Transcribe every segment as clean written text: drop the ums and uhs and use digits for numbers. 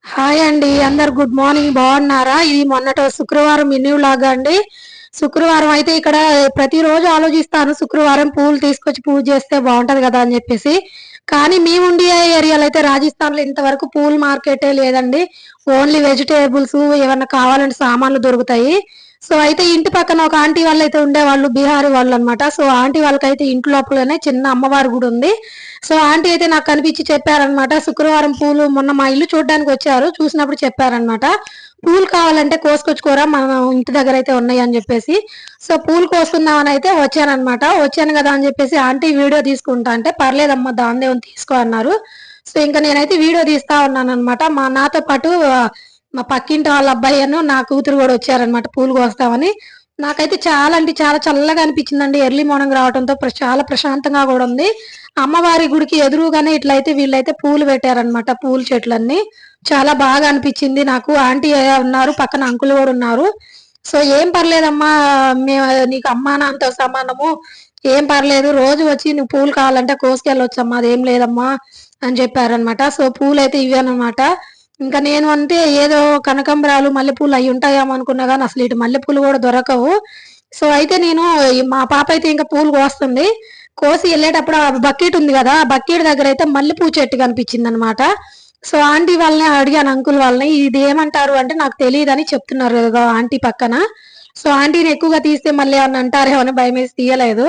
Hi అండి, అందరు good morning. బాగున్నారా? ఇది మొన్నట శుక్రవారం మినీ వ్లాగ్ అండి. శుక్రవారం అయితే ఇక్కడ ప్రతిరోజు ఆలోచిస్తాను, శుక్రవారం పూలు తీసుకొచ్చి పూజ చేస్తే బాగుంటది కదా అని చెప్పేసి. కానీ మేము ఉండే ఏరియాలో అయితే రాజస్థాన్ లో ఇంతవరకు పూల్ మార్కెటే లేదండి. ఓన్లీ వెజిటేబుల్స్ ఏమన్నా కావాలంటే సామాన్లు దొరుకుతాయి. సో అయితే ఇంటి పక్కన ఒక ఆంటీ వాళ్ళు అయితే ఉండేవాళ్ళు, బీహారీ వాళ్ళు అనమాట. సో ఆంటీ వాళ్ళకైతే ఇంటి లోపలనే చిన్న అమ్మవారి గుడి ఉంది. సో ఆంటీ అయితే నాకు కనిపించి చెప్పారనమాట, శుక్రవారం పూలు మొన్న మా ఇల్లు చూడడానికి వచ్చారు, చూసినప్పుడు చెప్పారనమాట, పూలు కావాలంటే కోసుకొచ్చుకోరా, మన ఇంటి దగ్గర అయితే ఉన్నాయి అని చెప్పేసి. సో పూలు కోసుకుందామని అయితే వచ్చానమాట. వచ్చాను కదా అని చెప్పేసి ఆంటీ వీడియో తీసుకుంటా అంటే, పర్లేదమ్మా దాని దేవుని తీసుకో అన్నారు. సో ఇంకా నేనైతే వీడియో తీస్తా ఉన్నాను అనమాట. నాతో పాటు మా పక్కింటి వాళ్ళ అబ్బాయి నా కూతురు కూడా వచ్చారనమాట పూలు కోస్తామని. నాకైతే చాలా అంటే చాలా చల్లగా అనిపించిందండి. ఎర్లీ మార్నింగ్ రావడంతో చాలా ప్రశాంతంగా కూడా ఉంది. అమ్మవారి గుడికి ఎదురుగానే ఇట్లయితే వీళ్ళైతే పూలు పెట్టారనమాట, పూల చెట్లన్నీ. చాలా బాగా అనిపించింది నాకు. ఆంటీ ఉన్నారు, పక్కన అంకుల్ కూడా ఉన్నారు. సో ఏం పర్లేదమ్మా, మేము నీకు అమ్మా నాన్నతో సమానము, ఏం పర్లేదు, రోజు వచ్చి నువ్వు పూలు కావాలంటే కోసుకెళ్ళొచ్చమ్మా, అదేం లేదమ్మా అని చెప్పారనమాట. సో పూలు అయితే ఇవ్వానమాట. ఇంకా నేను అంటే ఏదో కనకంబరాలు మల్లెపూలు అవి ఉంటాయేమో అనుకున్నా కానీ అసలు ఇటు మల్లెపూలు కూడా దొరకవు. సో అయితే నేను మా పాప అయితే ఇంకా పూలు కోస్తుంది. కోసి వెళ్ళేటప్పుడు ఆ బకెట్ ఉంది కదా, ఆ బకెట్ దగ్గర అయితే మల్లెపూ చెట్టు కనిపించింది అనమాట. సో ఆంటీ వాళ్ళని అడిగాను, అంకుల్ వాళ్ళని, ఇది ఏమంటారు అంటే నాకు తెలియదని చెప్తున్నారు కదా ఆంటీ పక్కన. సో ఆంటీని ఎక్కువగా తీస్తే మళ్ళీ ఏమన్నా అంటారేమో అని భయం వేసి తీయలేదు.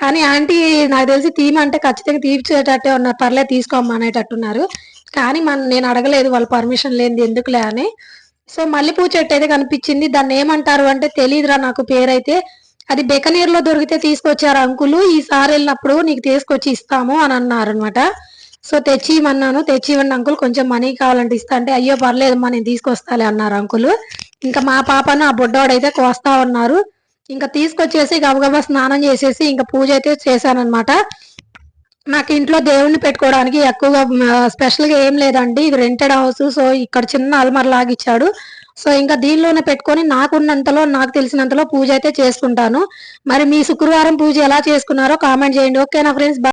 కానీ ఆంటీ నాకు తెలిసి తీయమంటే ఖచ్చితంగా తీర్చేటట్టే ఉన్నారు, పర్లేదు తీసుకోమ్మా అనేటట్టున్నారు. కానీ నేను అడగలేదు, వాళ్ళ పర్మిషన్ లేనిది ఎందుకులే అని. సో మల్లెపూ చెట్టు అయితే కనిపించింది. దాన్ని ఏమంటారు అంటే తెలియదురా నాకు పేరైతే. అది బెకనీర్లో దొరికితే తీసుకొచ్చారు అంకులు, ఈసారి వెళ్ళినప్పుడు నీకు తీసుకొచ్చి ఇస్తాము అని అన్నారు అనమాట. సో తెచ్చి ఇవ్వమన్నాను, తెచ్చి ఇవ్వండి అంకుల్, కొంచెం మనీ కావాలంటే ఇస్తా అంటే, అయ్యో పర్లేదమ్మా నేను తీసుకొస్తాలే అన్నారు అంకులు. ఇంకా మా పాపను ఆ బుడ్డోడైతే కోస్తా ఉన్నారు. ఇంకా తీసుకొచ్చేసి గబగబా స్నానం చేసేసి ఇంకా పూజ అయితే చేశానమాట. నాకు ఇంట్లో దేవుణ్ణి పెట్టుకోవడానికి ఎక్కువగా స్పెషల్ గా ఏం లేదండి, ఇది రెంటెడ్ హౌస్. సో ఇక్కడ చిన్న అల్మర్ లాగా ఇచ్చాడు. సో ఇంకా దీనిలోనే పెట్టుకొని నాకున్నంతలో, నాకు తెలిసినంతలో పూజ అయితే చేసుకుంటాను. మరి మీ శుక్రవారం పూజ ఎలా చేసుకున్నారో కామెంట్ చేయండి. ఓకేనా ఫ్రెండ్స్?